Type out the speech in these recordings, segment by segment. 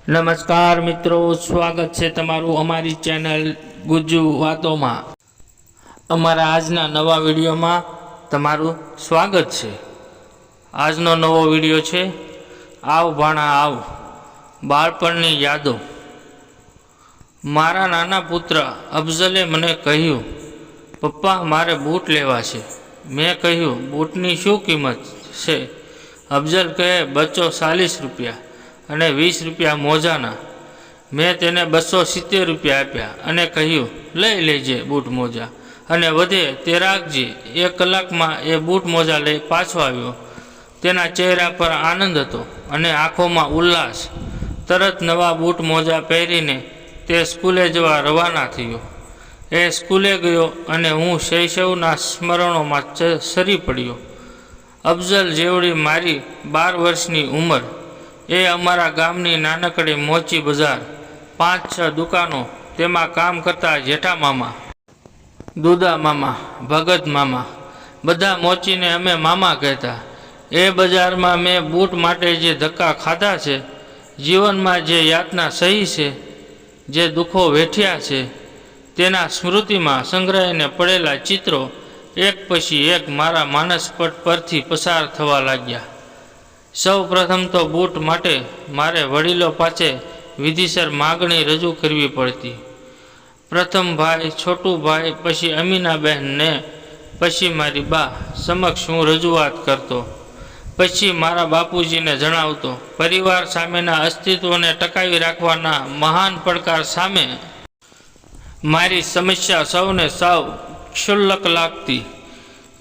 નમસ્કાર મિત્રો, સ્વાગત છે તમારું અમારી ચેનલ ગુજ્જુ વાતોમાં। અમારા આજના નવા વિડીયોમાં તમારું સ્વાગત છે। આજનો નવો વિડીયો છે આવ ભાણા આવ, બાળપણની યાદો। મારા નાના પુત્ર અફઝલે મને કહ્યું, પપ્પા મારે બૂટ લેવા છે। મેં કહ્યું, બૂટની શું કિંમત છે? અફઝલ કહે, બચ્ચો 40 રૂપિયા અને 20 રૂપિયા મોજાના। મેં તેને 270 રૂપિયા આપ્યા અને કહ્યું, લઈ લેજે બૂટ મોજા, અને વધે તે રાખજે। 1 કલાકમાં એ બૂટ મોજા લઈ પાછો આવ્યો। તેના ચહેરા પર આનંદ હતો અને આંખોમાં ઉલ્લાસ। તરત નવા બૂટ મોજા પહેરીને તે સ્કૂલે જવા રવાના થયો। એ સ્કૂલે ગયો અને હું શૈશવના સ્મરણોમાં સરી પડ્યો। અફઝલ જેવડી મારી 12 વર્ષની ઉંમર, એ અમારા ગામની નાનકડી મોચી બજાર, 5-6 દુકાનો, તેમાં કામ કરતા જેઠા મામા, દુદા મામા, ભગત મામા, બધા મોચીને અમે મામા કહેતા। એ બજારમાં મેં બૂટ માટે જે ધક્કા ખાધા છે, જીવનમાં જે યાતના સહી છે, જે દુઃખો વેઠ્યા છે, તેના સ્મૃતિમાં સંગ્રહાઈને પડેલા ચિત્રો એક પછી એક મારા માનસપટ પરથી પસાર થવા લાગ્યા। સૌ પ્રથમ તો બૂટ માટે મારે વડીલો પાસે વિધિસર માગણી રજૂ કરવી પડતી। પ્રથમ ભાઈ, છોટું ભાઈ, પછી અમીનાબહેન ને પછી મારી બા સમક્ષ હું રજૂઆત કરતો। પછી મારા બાપુજીને જણાવતો। પરિવાર સામેના અસ્તિત્વને ટકાવી રાખવાના મહાન પડકાર સામે મારી સમસ્યા સૌને સાવ ક્ષુલ્લક લાગતી,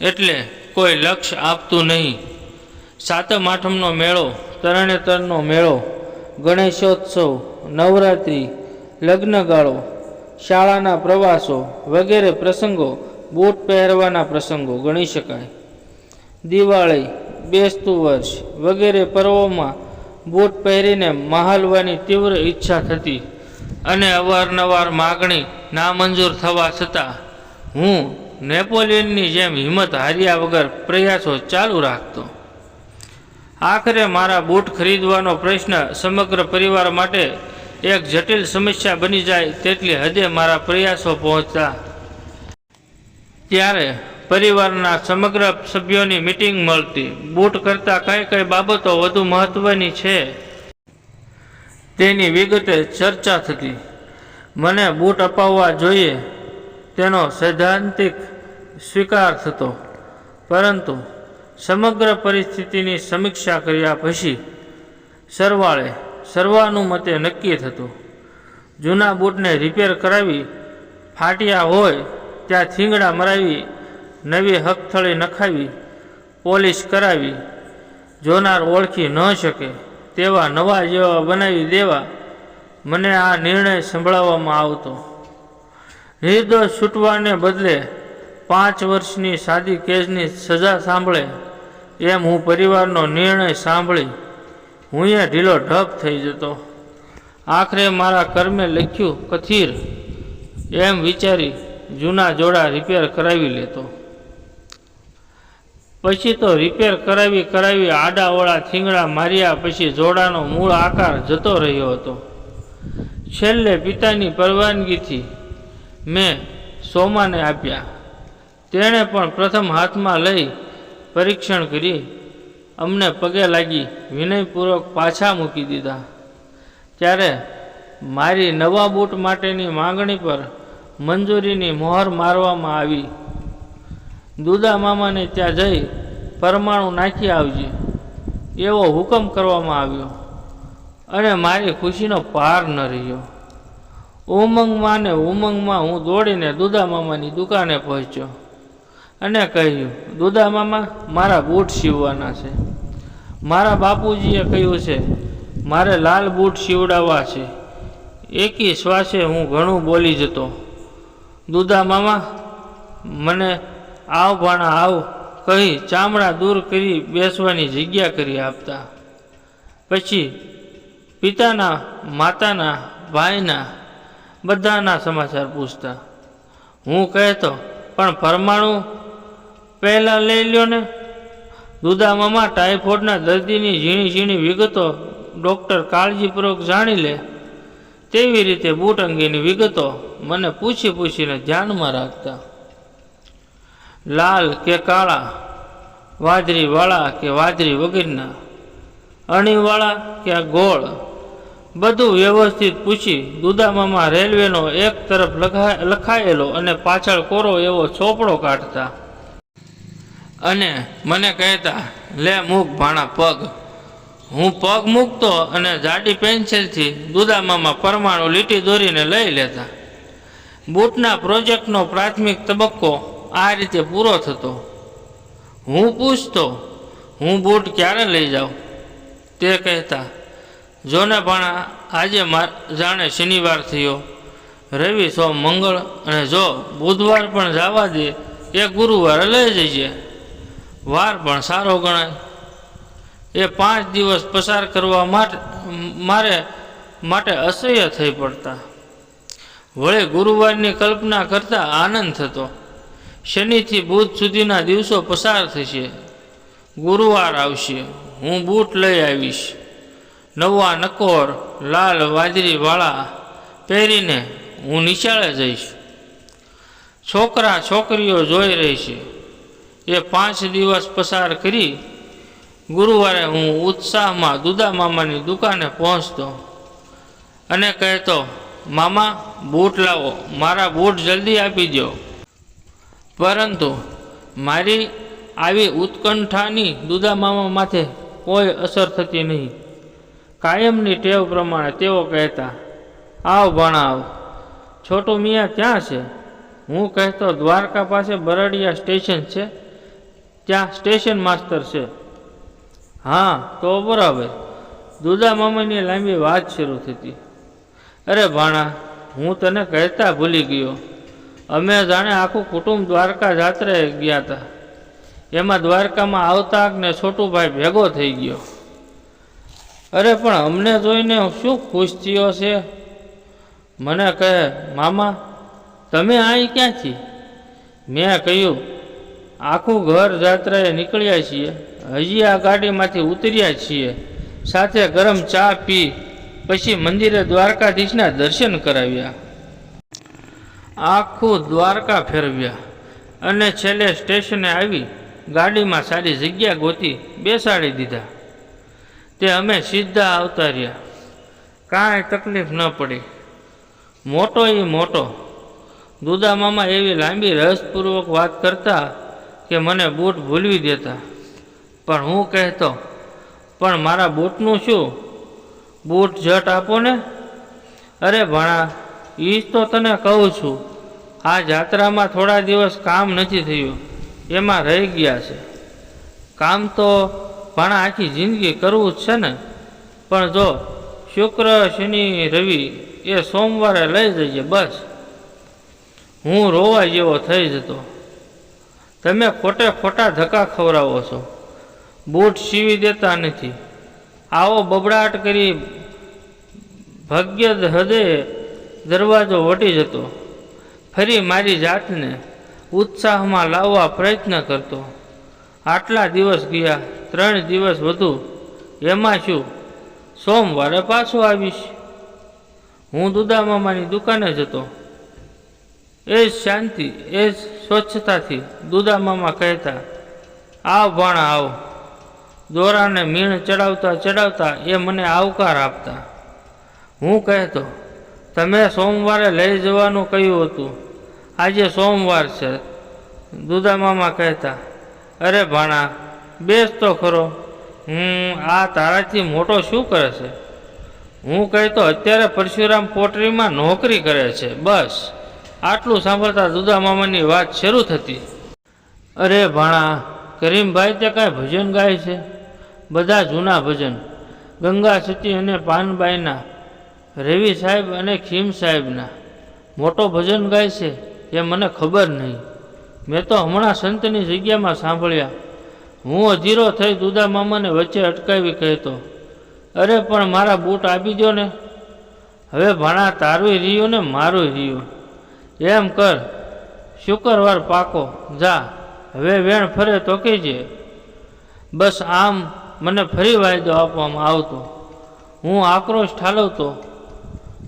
એટલે કોઈ લક્ષ્ય આપતું નહીં। સાતમ આઠમનો મેળો, તરણેતરનો મેળો, ગણેશોત્સવ, નવરાત્રિ, લગ્નગાળો, શાળાના પ્રવાસો વગેરે પ્રસંગો બૂટ પહેરવાના પ્રસંગો ગણી શકાય। દિવાળી, બેસતું વર્ષ વગેરે પર્વોમાં બૂટ પહેરીને મહાલવાની તીવ્ર ઈચ્છા થતી અને અવારનવાર માગણી નામંજૂર થવા છતાં હું નેપોલિયનની જેમ હિંમત હાર્યા વગર પ્રયાસો ચાલુ રાખતો। આખરે મારા બૂટ ખરીદવાનો પ્રશ્ન સમગ્ર પરિવાર માટે એક જટિલ સમસ્યા બની જાય તેટલી હદે મારા પ્રયાસો પહોંચતા। ત્યારે પરિવારના સમગ્ર સભ્યોની મીટિંગ મળતી। બૂટ કરતાં કઈ કઈ બાબતો વધુ મહત્વની છે તેની વિગતે ચર્ચા થતી। મને બૂટ અપાવવા જોઈએ તેનો સૈદ્ધાંતિક સ્વીકાર થતો, પરંતુ સમગ્ર પરિસ્થિતિની સમીક્ષા કર્યા પછી સરવાળે સર્વાનુમતે નક્કી થતું। જૂના બૂટને રિપેર કરાવી, ફાટ્યા હોય ત્યાં થીંગડા મરાવી, નવી હકથળી નખાવી, પોલિશ કરાવી, જોનાર ઓળખી ન શકે તેવા નવા જેવા બનાવી દેવા। મને આ નિર્ણય સંભળાવવામાં આવતો। નિર્દોષ છૂટવાને બદલે 5 વર્ષની સાદી કેસની સજા સાંભળે એમ હું પરિવારનો નિર્ણય સાંભળી હું એ ઢીલો ઢપ થઈ જતો। આખરે મારા કર્મે લખ્યું કથિર એમ વિચારી જૂના જોડા રિપેર કરાવી લેતો। પછી તો રિપેર કરાવી આડાઓળા થીંગડા માર્યા પછી જોડાનો મૂળ આકાર જતો રહ્યો હતો। છેલ્લે પિતાની પરવાનગીથી મેં સોમાને આપ્યા। તેણે પણ પ્રથમ હાથમાં લઈ પરીક્ષણ કરી અમને પગે લાગી વિનયપૂર્વક પાછા મૂકી દીધા। ત્યારે મારી નવા બૂટ માટેની માંગણી પર મંજૂરીની મહોર મારવામાં આવી। દુદા મામાને ત્યાં જઈ પરમાણુ નાખી આવજે એવો હુકમ કરવામાં આવ્યો અને મારી ખુશીનો પાર ન રહ્યો। ઉમંગમાં ને ઉમંગમાં હું દોડીને દુદા મામાની દુકાને પહોંચ્યો અને કહ્યું, દુદા મામા મારા બૂટ સીવવાના છે। મારા બાપુજીએ કહ્યું છે મારે લાલ બૂટ સીવડાવવા છે। એકી શ્વાસે હું ઘણું બોલી જતો। દુદા મામા મને આવ ભાણા આવ કહી ચામડા દૂર કરી બેસવાની જગ્યા કરી આપતા। પછી પિતાના, માતાના, ભાઈના બધાના સમાચાર પૂછતા। હું કહેતો, પણ પરમાણુ પહેલાં લઈ લ્યો ને। દુદા મામા ટાઇફોઇડના દર્દીની ઝીણી ઝીણી વિગતો ડૉક્ટર કાળજીપૂર્વક જાણી લે તેવી રીતે બૂટ અંગેની વિગતો મને પૂછીને ધ્યાનમાં રાખતા. લાલ કે કાળા, વાદળીવાળા કે વાદળી વગરના, અણીવાળા કે ગોળ, બધું વ્યવસ્થિત પૂછી દુદામામા રેલવેનો એક તરફ લખાયેલો અને પાછળ કોરો એવો ચોપડો કાઢતા અને મને કહેતા, લે મૂક ભાણા પગ. હું પગ મૂકતો અને જાડી પેન્સિલથી દુદામામા પરમાણુ લીટી દોરીને લઈ લેતા. બૂટના પ્રોજેક્ટનો પ્રાથમિક તબક્કો આ રીતે પૂરો થતો. હું પૂછતો, હું બૂટ ક્યારે લઈ જાઉં? તે કહેતા, જોને ભાણા, આજે જાણે શનિવાર થયો, રવિ, સોમ, મંગળ અને જો બુધવાર પણ જવા દે એ ગુરુવારે લઈ જઈએ. વાર પણ સારો ગણાય. એ 5 દિવસ પસાર કરવા માટે અસહ્ય થઈ પડતા. વળે ગુરુવારની કલ્પના કરતા આનંદ થતો. શનિથી બુધ સુધીના દિવસો પસાર થશે. ગુરુવાર આવશે, હું બૂટ લઈ આવીશ. નવા નકોર લાલ વાદળીવાળા પહેરીને હું નિશાળે જઈશ. છોકરા છોકરીઓ જોઈ રહી છે. એ 5 દિવસ પસાર કરી ગુરુવારે હું ઉત્સાહમાં દુદામામાની દુકાને પહોંચતો અને કહેતો, મામા બૂટ લાવો, મારા બૂટ જલ્દી આપી દો. પરંતુ મારી આવી ઉત્કંઠાની દુદામામા માથે કોઈ અસર થતી નહીં. કાયમની ટેવ પ્રમાણે તેઓ કહેતા, આવ ભાણા આવ. છોટું મિયા ક્યાં છે? હું કહેતો, દ્વારકા પાસે બરડિયા સ્ટેશન છે, ત્યાં સ્ટેશન માસ્તર છે. હા, તો બરાબર. દુદામામાની લાંબી વાત શરૂ થતી. અરે ભાણા, હું તને કહેતા ભૂલી ગયો. અમે જાણે આખું કુટુંબ દ્વારકા જાત્રાએ ગયા હતા. એમાં દ્વારકામાં આવતા ને છોટુભાઈ ભેગો થઈ ગયો. અરે પણ અમને જોઈને શું ખુશ થયો છે? મને કહે, મામા તમે અહીં ક્યાંથી? મેં કહ્યું, આખું ઘર જાત્રાએ નીકળ્યા છીએ, હજી આ ગાડીમાંથી ઉતર્યા છીએ, સાથે ગરમ ચા પી પછી મંદિરે દ્વારકાધીશના દર્શન કરાવ્યા, આખું દ્વારકા ફેરવ્યા અને છેલ્લે સ્ટેશને આવી ગાડીમાં સારી જગ્યા ગોતી બેસાડી દીધા. તે અમે સીધા આવતા રહ્યા. કાંઈ તકલીફ ન પડી. મોટો એ મોટો. દુદામામા એવી લાંબી રસપૂર્વક વાત કરતા કે મને બૂટ ભૂલવી દેતા. પણ હું કહેતો, પણ મારા બૂટનું શું? બૂટ જટ આપો ને. અરે ભાણા, એ જ તો તને કહું છું. આ જાત્રામાં થોડા દિવસ કામ નથી થયું, એમાં રહી ગયા છે. કામ તો ભાણા આખી જિંદગી કરવું જ છે ને. પણ જો શુક્ર, શનિ, રવિ એ સોમવારે લઈ જઈએ બસ. હું રોવા જેવો થઈ જતો. તમે ખોટે ખોટા ધક્કા ખવડાવો છો. બૂટ સીવી દેતા નથી. આવો બબડાટ કરી ભાગ્ય હૃદયે દરવાજો વટી જતો. ફરી મારી જાતને ઉત્સાહમાં લાવવા પ્રયત્ન કરતો. આટલા દિવસ ગયા, 3 દિવસ વધુ. એમાં શું, સોમવારે પાછો આવીશ. હું દુદામામાની દુકાને જતો. એ જ શાંતિ, એ જ સ્વચ્છતાથી દુદામામા કહેતા, આવ ભાણા આવ. દોરાને મીણ ચડાવતા એ મને આવકાર આપતા. હું કહેતો, તમે સોમવારે લઈ જવાનું કહ્યું હતું, આજે સોમવાર છે. દુદામામા કહેતા, અરે ભાણા બેસ તો ખરો. આ તારાથી મોટો શું કરે છે? હું કહેતો, અત્યારે પરશુરામ પોટરીમાં નોકરી કરે છે, બસ. આટલું સાંભળતા દુદામામાની વાત શરૂ થતી. અરે ભાણા, કરીમભાઈ તે કાંઈ ભજન ગાય છે? બધા જૂના ભજન, ગંગા સતી અને પાનબાઈના, રવિ સાહેબ અને ખીમ સાહેબના. મોટો ભજન ગાય છે એ મને ખબર નહીં. મેં તો હમણાં સંતની જગ્યામાં સાંભળ્યા. હું અધીરો થઈ દુદામામાને વચ્ચે અટકાવી કહેતો, અરે પણ મારા બૂટ આપી દો ને. હવે ભાણા, તારું રહ્યું ને મારું રહ્યું. એમ કર, શુક્રવાર પાકો. જા, હવે વેણ ફરે તો કહેજે. બસ આમ મને ફરી વાયદો આપવામાં આવતો. હું આક્રોશ ઠાલવતો,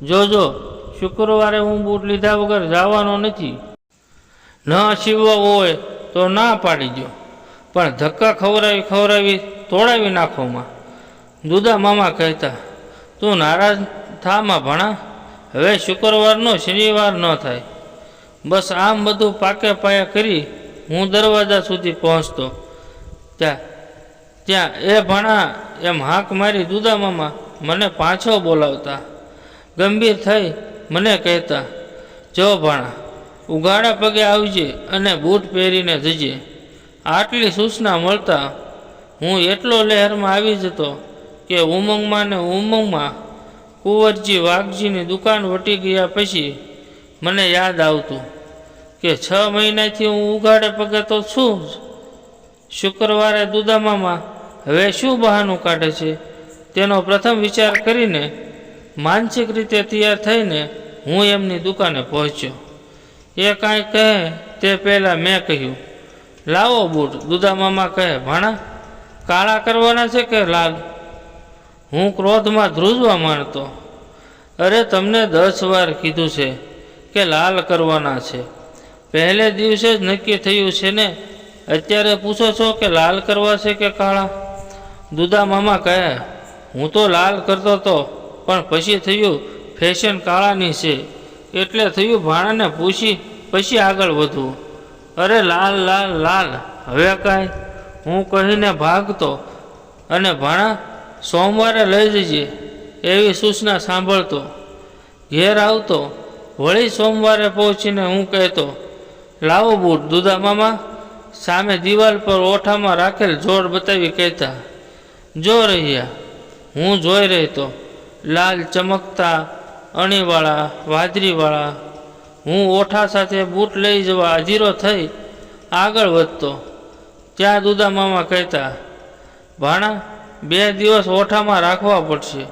જોજો શુક્રવારે હું બૂટ લીધા વગર જવાનો નથી. ન સીવવા હોય તો ના પાડી દો, પણ ધક્કા ખવડાવી તોડાવી નાખોમાં. દુદા મામા કહેતા, તું નારાજ થામાં ભણા, હવે શુક્રવારનો શનિવાર ન થાય. બસ આમ બધું પાકે પાયા કરી હું દરવાજા સુધી પહોંચતો. ત્યાં એ ભણા એમ હાંક મારી દુદા મામા મને પાછો બોલાવતા. ગંભીર થઈ મને કહેતા, જો ભાણા, ઉઘાડા પગે આવજે અને બૂટ પહેરીને જજે. આટલી સૂચના મળતા હું એટલો લહેરમાં આવી જતો કે ઉમંગમાં ને ઉમંગમાં કુંવરજી વાઘજીની દુકાન વટી ગયા પછી મને યાદ આવતું કે 6 મહિનાથી હું ઉઘાડે પગે તો છું જ. શુક્રવારે દુદા મામા હવે શું બહાનું કાઢે છે તેનો પ્રથમ વિચાર કરીને માનસિક રીતે તૈયાર થઈને હું એમની દુકાને પહોંચ્યો. એ કાંઈ કહે તે પહેલાં મેં કહ્યું, લાવો બૂટ. દુદા મામા કહે, ભાણા, કાળા કરવાના છે કે લાલ? હું ક્રોધમાં ધ્રુજવા માંડતો. અરે તમને 10 વાર કીધું છે કે લાલ કરવાના છે. પહેલે દિવસે જ નક્કી થયું છે ને, અત્યારે પૂછો છો કે લાલ કરવા છે કે કાળા? દુદા મામા કહે, હું તો લાલ કરતો હતો, પણ પછી થયું ફેશન કાળાની છે, એટલે થયું ભાણાને પૂછી પછી આગળ વધવું. અરે લાલ લાલ લાલ, હવે કાંઈ? હું કહીને ભાગતો અને ભાણા સોમવારે લઈ જજે એવી સૂચના સાંભળતો. ઘેર આવતો, વળી સોમવારે પહોંચીને હું કહેતો, લાવો બૂટ. દુદા મામા સામે દિવાલ પર ઓઠામાં રાખેલ જોડ બતાવી કહેતા, જો રહ્યા. હું જોઈ રહેતો. લાલ ચમકતા અણીવાળા વાદરીવાળા. હું ઓઠા સાથે બૂટ લઈ જવા અધીરો થઈ આગળ વધતો. ત્યાં દુદા મામા કહેતા, ભાણા, 2 દિવસ ઓઠામાં રાખવા પડશે,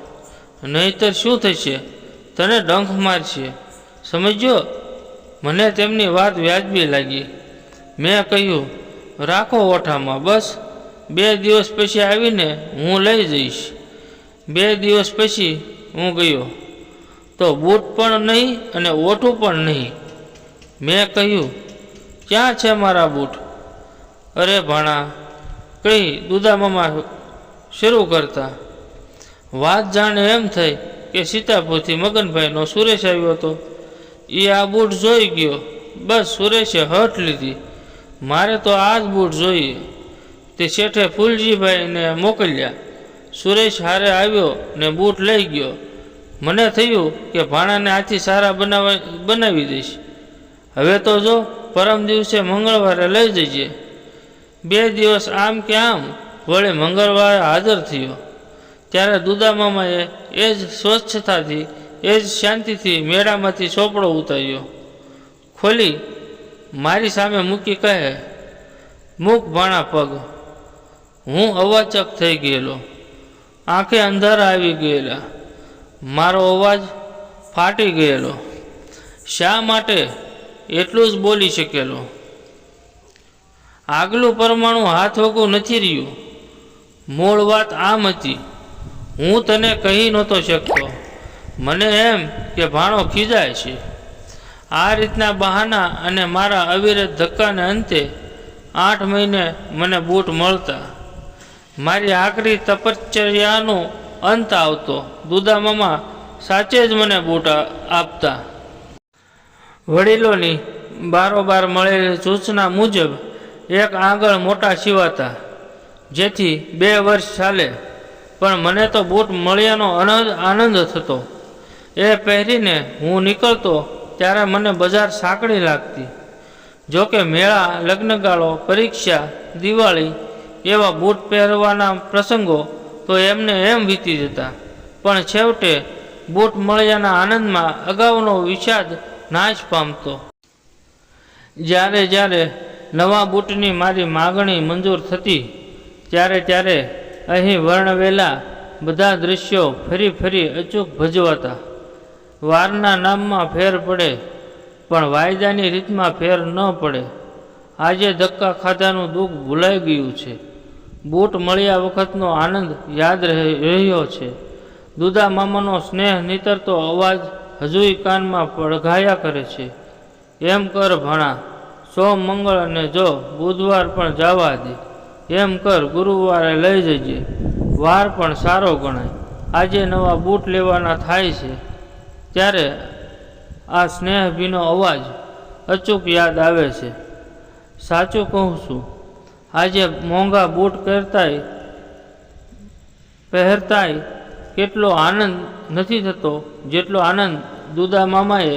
નહીંતર શું થશે? તને ડંખ મારશે, સમજ્યો? મને તેમની વાત વ્યાજબી લાગી. મેં કહ્યું, રાખો ઓઠામાં, બસ 2 દિવસ પછી આવીને હું લઈ જઈશ. 2 દિવસ પછી હું ગયો તો બૂટ પણ નહીં અને ઓઠું પણ નહીં. મેં કહ્યું, ક્યાં છે મારા બૂટ? અરે ભાણા, કહી દુદા મામા શરૂ કરતા. વાત જાણે એમ થઈ કે સીતાપુરથી મગનભાઈનો સુરેશ આવ્યો હતો. એ આ બૂટ જોઈ ગયો. બસ સુરેશે હઠ લીધી, મારે તો આ જ બૂટ જોઈએ. તે શેઠે ફૂલજીભાઈને મોકલ્યા. સુરેશ હારે આવ્યો ને બૂટ લઈ ગયો. મને થયું કે ભાણાને આથી સારા બનાવી દઈશ. હવે તો જો પરમ દિવસે મંગળવારે લઈ જજે. 2 દિવસ આમ કે આમ વળી મંગળવારે હાજર થયો. ત્યારે દુદા મામાએ એ જ સ્વચ્છતાથી, એ જ શાંતિથી મેળામાંથી ચોપડો ઉતાર્યો, ખોલી મારી સામે મૂકી કહે, મૂક ભાણા પગ. હું અવાચક થઈ ગયેલો. આંખે અંધારા આવી ગયેલા. મારો અવાજ ફાટી ગયેલો. શા માટે એટલું જ બોલી શકેલો. આગલું પરમાણુ હાથ વગું નથી રહ્યું. મૂળ વાત આમ હતી. હું તને કહી નહોતો શકતો. મને એમ કે ભાણો ખીજાય છે. આ રીતના બહાના અને મારા અવિરત ધક્કાને અંતે 8 મહિને મને બૂટ મળતા. મારી આકરી તપશ્ચર્યાનો અંત આવતો. દુદા મામા સાચે જ મને બૂટ આપતા. વડીલોની બારોબાર મળેલી સૂચના મુજબ એક આંગળ મોટા સીવાતા, જેથી 2 વર્ષ ચાલે. પણ મને તો બૂટ મળ્યાનો આનંદ થતો. એ પહેરીને હું નીકળતો ત્યારે મને બજાર સાંકડી લાગતી. જોકે મેળા, લગ્નગાળો, પરીક્ષા, દિવાળી એવા બૂટ પહેરવાના પ્રસંગો તો એમને એમ વીતી જતા. પણ છેવટે બૂટ મળ્યાના આનંદમાં અગાઉનો વિષાદ નાશ પામતો. જ્યારે નવા બૂટની મારી માગણી મંજૂર થતી ત્યારે અહીં વર્ણવેલા બધા દૃશ્યો ફરી અચૂક ભજવાતા. વારના નામમાં ફેર પડે પણ વાયદાની રીતમાં ફેર ન પડે. આજે ધક્કા ખાધાનું દુઃખ ભૂલાઈ ગયું છે. બૂટ મળ્યા વખતનો આનંદ યાદ રહ્યો છે. દુધા મામાનો સ્નેહ નીતરતો અવાજ હજુય કાનમાં પડઘાયા કરે છે. એમ કર ભણા, સોમ મંગળ અને જો બુધવાર પણ જવા દે. એમ કર ગુરુવારે લઈ જજે, વાર પણ સારો ગણાય. આજે નવા બૂટ લેવાના થાય છે ત્યારે આ સ્નેહભીનો અવાજ અચૂક યાદ આવે છે. સાચું કહું છું, આજે મોંઘા બૂટ પહેરતાય કેટલો આનંદ નથી થતો જેટલો આનંદ દુધા મામાએ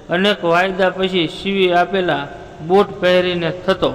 અનેક વાયદા પછી સીવી આપેલા બૂટ પહેરીને થતો.